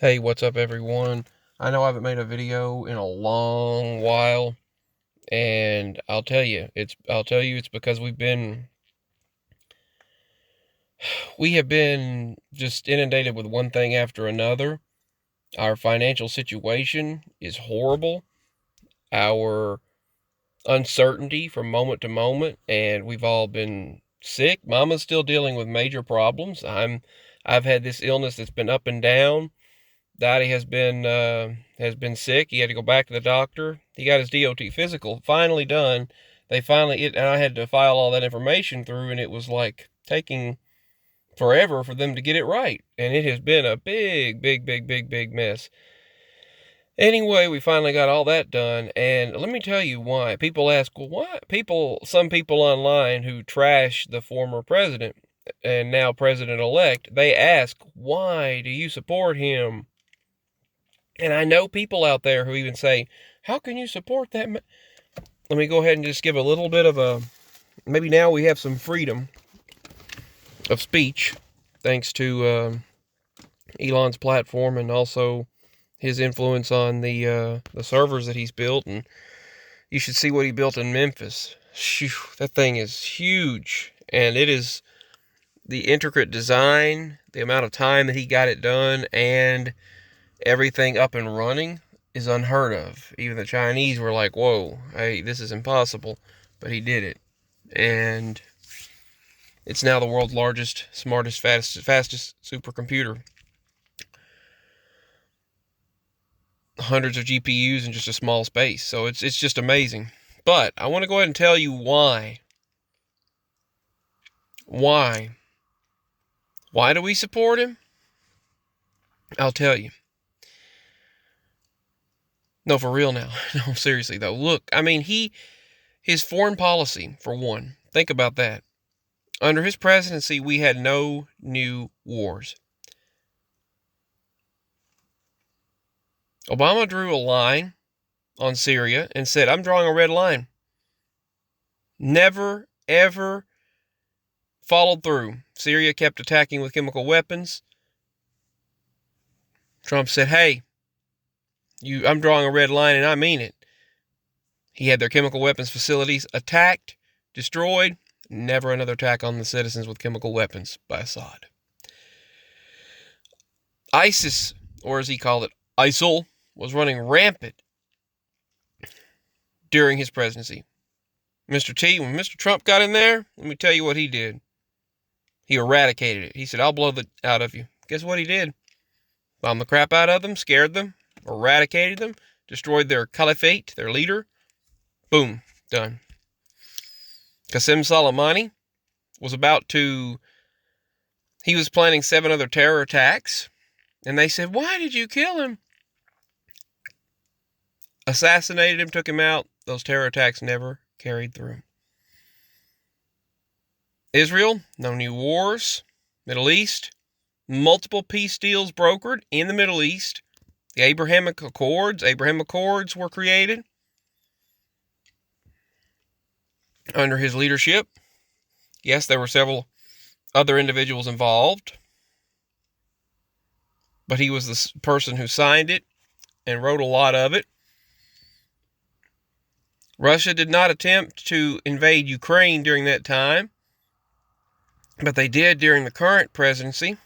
Hey, what's up, everyone? I know I haven't made a video in a long while, and I'll tell you it's because we have been just inundated with one thing after another. Our financial situation is horrible. Our uncertainty from moment to moment, and we've all been sick. Mama's still dealing with major problems. I've had this illness that's been up and down. Dottie has been sick. He had to go back to the doctor. He got his DOT physical finally done. And I had to file all that information through, and it was like taking forever for them to get it right. And it has been a big, big, big, big, big mess. Anyway, we finally got all that done, and let me tell you why. People ask, well, why? Some people online who trash the former president and now president-elect, they ask, why do you support him? And I know people out there who even say, how can you support that? Let me go ahead and just give a little bit of maybe now we have some freedom of speech thanks to Elon's platform and also his influence on the servers that he's built. And you should see what he built in Memphis. Phew, that thing is huge. And it is the intricate design, the amount of time that he got it done, and everything up and running is unheard of. Even the Chinese were like, whoa, hey, this is impossible. But he did it. And it's now the world's largest, smartest, fastest supercomputer. Hundreds of GPUs in just a small space. So it's just amazing. But I want to go ahead and tell you why. Why? Why do we support him? I'll tell you. No, for real now. No, seriously though. Look, I mean, his foreign policy, for one. Think about that. Under his presidency, we had no new wars. Obama drew a line on Syria and said, I'm drawing a red line. Never, ever followed through. Syria kept attacking with chemical weapons. Trump said, hey, I'm drawing a red line, and I mean it. He had their chemical weapons facilities attacked, destroyed. Never another attack on the citizens with chemical weapons by Assad. ISIS, or as he called it, ISIL, was running rampant during his presidency. When Mr. Trump got in there, let me tell you what he did. He eradicated it. He said, I'll blow the out of you. Guess what he did? Bombed the crap out of them, scared them, eradicated them, destroyed their caliphate, their leader. Boom, done. Qasem Soleimani he was planning 7 other terror attacks, and they said, why did you kill him? Assassinated him, took him out. Those terror attacks never carried through. Israel, no new wars. Middle East, multiple peace deals brokered in the Middle East. The Abrahamic Accords were created under his leadership. Yes, there were several other individuals involved, but he was the person who signed it and wrote a lot of it. Russia did not attempt to invade Ukraine during that time, but they did during the current presidency.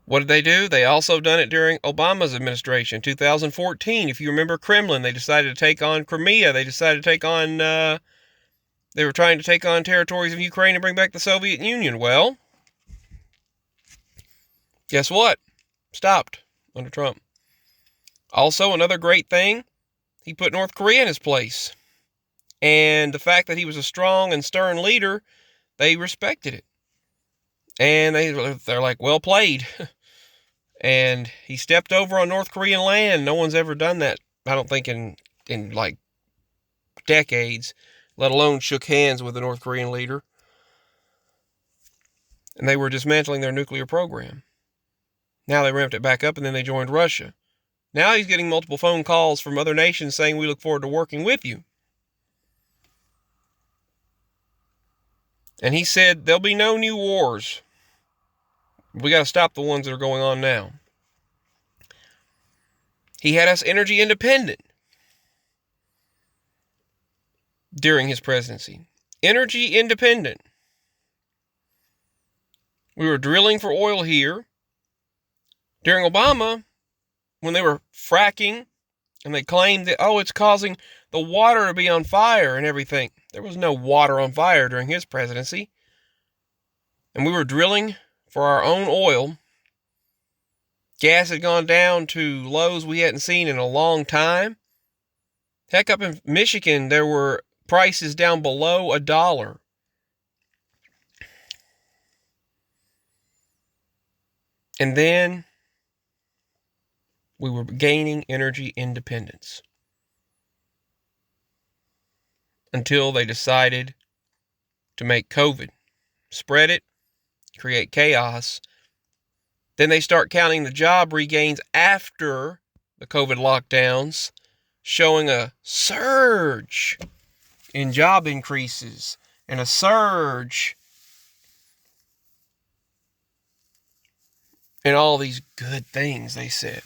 What did they do? They also done it during Obama's administration, 2014. If you remember Kremlin, they decided to take on Crimea. They decided to take on, they were trying to take on territories of Ukraine and bring back the Soviet Union. Well, guess what? Stopped under Trump. Also, another great thing, he put North Korea in his place. And the fact that he was a strong and stern leader, they respected it. And they're like, well played. And he stepped over on North Korean land. No one's ever done that, I don't think, in like decades, let alone shook hands with the North Korean leader. And they were dismantling their nuclear program. Now they ramped it back up, and then they joined Russia. Now he's getting multiple phone calls from other nations saying, we look forward to working with you. And he said, there'll be no new wars. We got to stop the ones that are going on now. He had us energy independent during his presidency. Energy independent. We were drilling for oil here. During Obama, when they were fracking, and they claimed that, it's causing the water to be on fire and everything. There was no water on fire during his presidency. And we were drilling for our own oil. Gas had gone down to lows we hadn't seen in a long time. Heck, up in Michigan, there were prices down below $1. And then we were gaining energy independence until they decided to make COVID, spread it, create chaos. Then they start counting the job regains after the COVID lockdowns, showing a surge in job increases and a surge in all these good things, they said.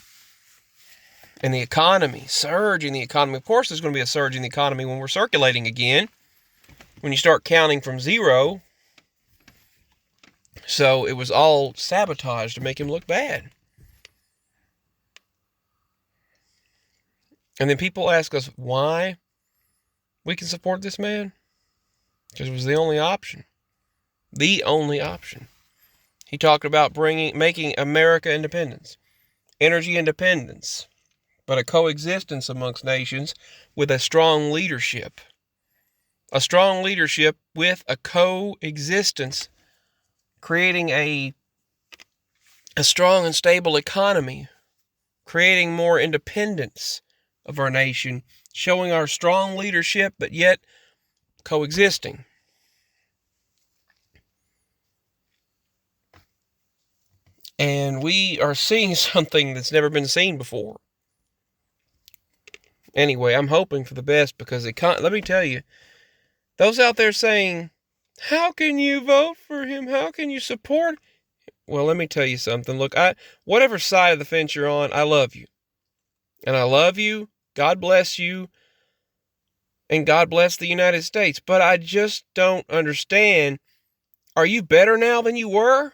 And the economy, surge in the economy. Of course, there's going to be a surge in the economy when we're circulating again, when you start counting from zero. So it was all sabotaged to make him look bad. And then people ask us why we can support this man. Because it was the only option. The only option. He talked about making America independence, energy independence, but a coexistence amongst nations with a strong leadership. A strong leadership with a coexistence, creating a strong and stable economy, creating more independence of our nation, showing our strong leadership, but yet coexisting. And we are seeing something that's never been seen before. Anyway, I'm hoping for the best because let me tell you, those out there saying, how can you vote for him? How can you support? Well, let me tell you something. Look, whatever side of the fence you're on, I love you. And I love you. God bless you. And God bless the United States. But I just don't understand. Are you better now than you were?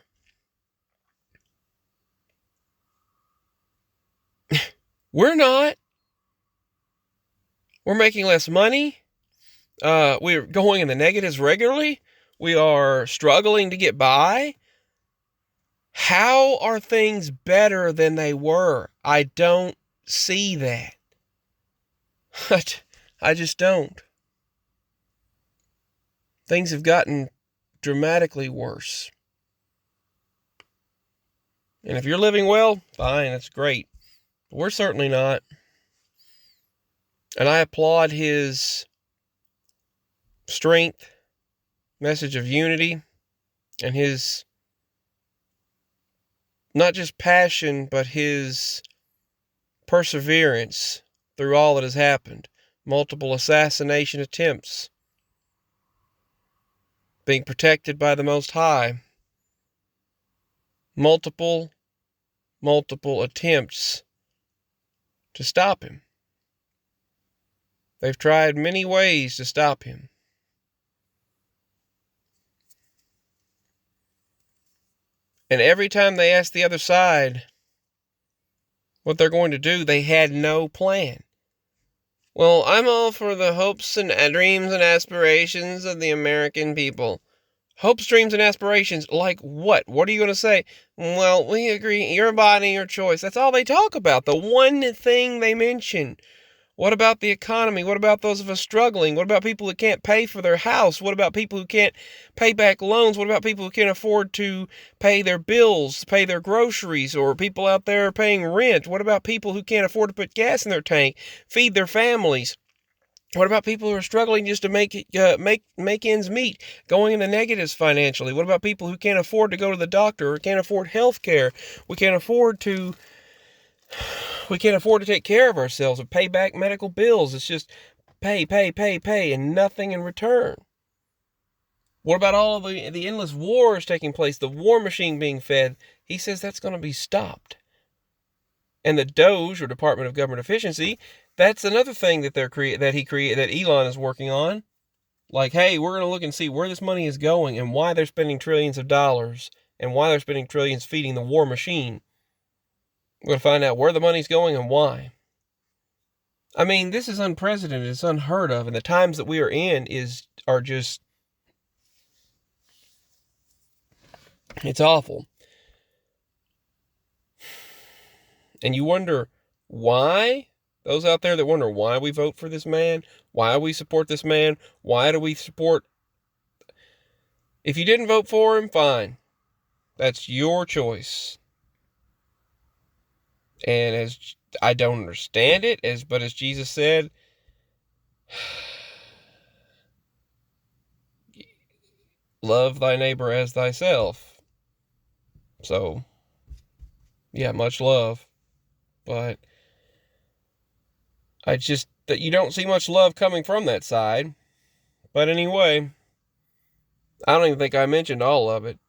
We're not. We're making less money. We're going in the negatives regularly. We are struggling to get by. How are things better than they were? I don't see that. I just don't. Things have gotten dramatically worse. And if you're living well, fine, that's great. But we're certainly not. And I applaud his strength, message of unity, and his not just passion, but his perseverance through all that has happened. Multiple assassination attempts, being protected by the Most High. Multiple attempts to stop him. They've tried many ways to stop him. And every time they asked the other side what they're going to do, they had no plan. Well, I'm all for the hopes and dreams and aspirations of the American people. Hopes, dreams, and aspirations, like what? What are you going to say? Well, we agree, your body, your choice. That's all they talk about. The one thing they mention. What about the economy? What about those of us struggling? What about people who can't pay for their house? What about people who can't pay back loans? What about people who can't afford to pay their bills, pay their groceries, or people out there paying rent? What about people who can't afford to put gas in their tank, feed their families? What about people who are struggling just to make ends meet, going in the negatives financially? What about people who can't afford to go to the doctor or can't afford health care? We can't afford to take care of ourselves or pay back medical bills. It's just pay, and nothing in return. What about all of the endless wars taking place, the war machine being fed? He says that's going to be stopped. And the Doge, or Department of Government Efficiency, that's another thing that that Elon is working on. Like, hey, we're going to look and see where this money is going and why they're spending trillions of dollars and why they're spending trillions feeding the war machine. We're going to find out where the money's going and why. I mean, this is unprecedented. It's unheard of. And the times that we are in are just, it's awful. And you wonder why? Those out there that wonder why we vote for this man, why we support this man, why do we support... If you didn't vote for him, fine. That's your choice. And as I don't understand it, but as Jesus said, love thy neighbor as thyself. So, yeah, much love. But that you don't see much love coming from that side. But anyway, I don't even think I mentioned all of it.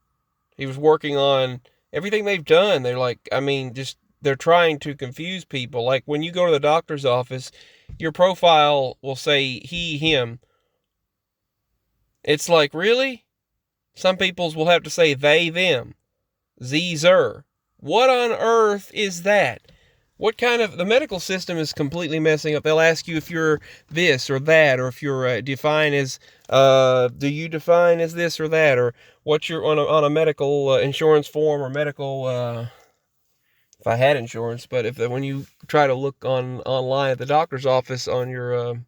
He was working on everything they've done. They're trying to confuse people. Like when you go to the doctor's office, your profile will say he, him. It's like, really? Some people's will have to say they, them. Zer. What on earth is that? The medical system is completely messing up. They'll ask you if you're this or that, or if you're defined as, do you define as this or that, or what you're on a medical insurance form or medical, if I had insurance, but when you try to look online at the doctor's office on your,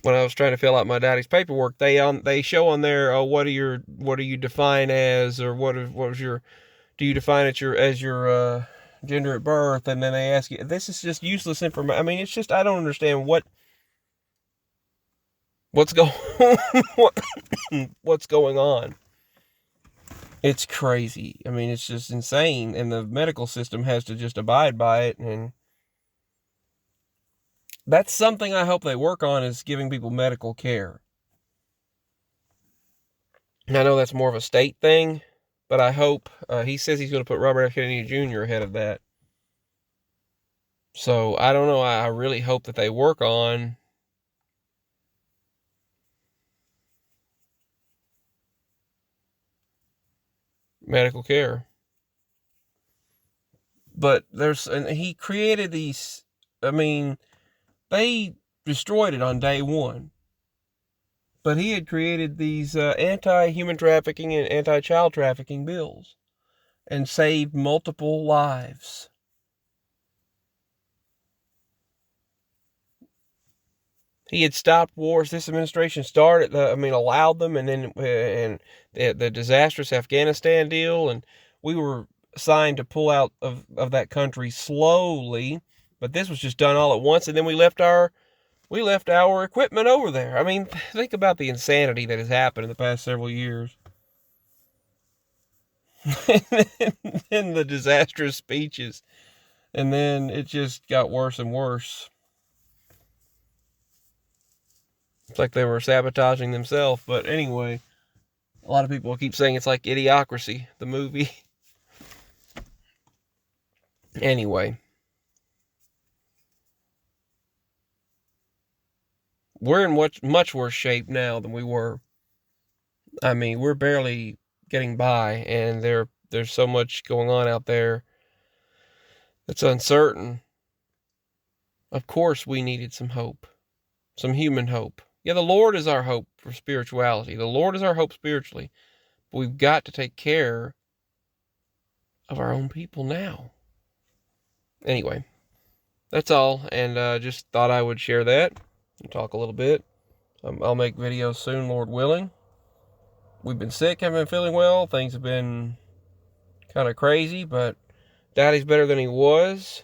when I was trying to fill out my daddy's paperwork, they show on there, what do you define as, or do you define it as your gender at birth, and then they ask you. This is just useless information. I mean, it's just, I don't understand what's going what's going on. It's crazy. I mean, it's just insane, and the medical system has to just abide by it, and that's something I hope they work on, is giving people medical care. And I know that's more of a state thing, but I hope, he says he's going to put Robert F. Kennedy Jr. ahead of that. So, I don't know, I really hope that they work on medical care. But and he created these, I mean, they destroyed it on day one. But he had created these anti-human trafficking and anti-child trafficking bills and saved multiple lives. He had stopped wars. This administration allowed them, and then the disastrous Afghanistan deal, and we were signed to pull out of that country slowly, but this was just done all at once, and then we left our equipment over there. I mean, think about the insanity that has happened in the past several years. And the disastrous speeches, and then it just got worse and worse. It's like they were sabotaging themselves. But anyway, a lot of people keep saying it's like Idiocracy, the movie. Anyway, we're in much worse shape now than we were. I mean, we're barely getting by, and there's so much going on out there that's uncertain. Of course, we needed some hope, some human hope. Yeah, the Lord is our hope for spirituality. The Lord is our hope spiritually. But we've got to take care of our own people now. Anyway, that's all, and just thought I would share that and talk a little bit. I'll make videos soon, Lord willing. We've been sick, haven't been feeling well. Things have been kind of crazy, but Daddy's better than he was.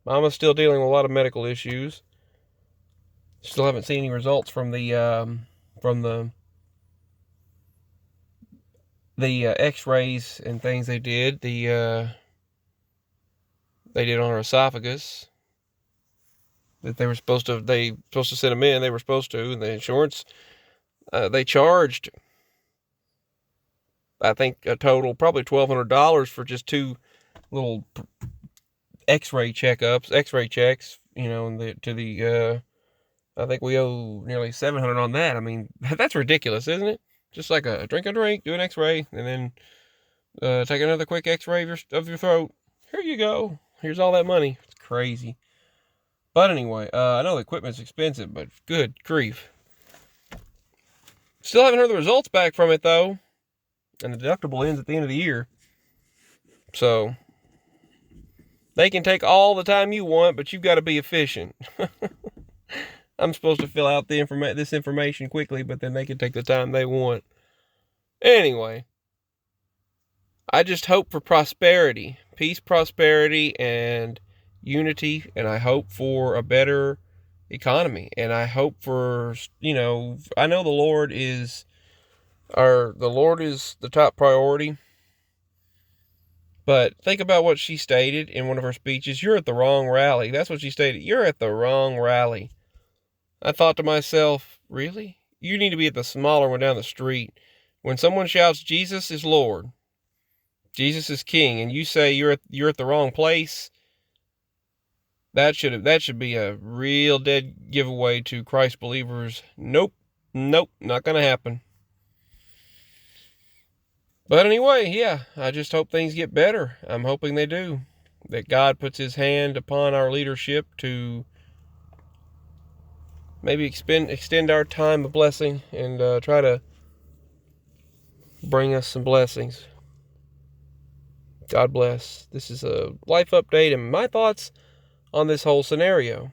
Mama's still dealing with a lot of medical issues. Still haven't seen any results from the X-rays and things they did. They did on her esophagus. That they were supposed to send them in. They were supposed to, and the insurance, they charged I think a total probably $1,200 for just two little X-ray checkups, X-ray checks. I think we owe nearly $700 on that. I mean, that's ridiculous, isn't it? Just like drink a drink, do an X-ray, and then take another quick X-ray of your throat. Here you go. Here's all that money. It's crazy. But anyway, I know the equipment's expensive, but good grief. Still haven't heard the results back from it, though. And the deductible ends at the end of the year. So, they can take all the time you want, but you've got to be efficient. I'm supposed to fill out this information quickly, but then they can take the time they want. Anyway, I just hope for prosperity, peace, prosperity, and unity, and I hope for a better economy, and I hope for, I know the Lord is the top priority, but think about what she stated in one of her speeches. You're at the wrong rally. That's what she stated. You're at the wrong rally. I thought to myself, really? You need to be at the smaller one down the street. When someone shouts, Jesus is Lord, Jesus is King, and you say you're at the wrong place, that should be a real dead giveaway to Christ believers. Nope, not gonna happen. But anyway, yeah, I just hope things get better. I'm hoping they do. That God puts his hand upon our leadership to maybe extend our time of blessing and try to bring us some blessings. God bless. This is a life update and my thoughts on this whole scenario.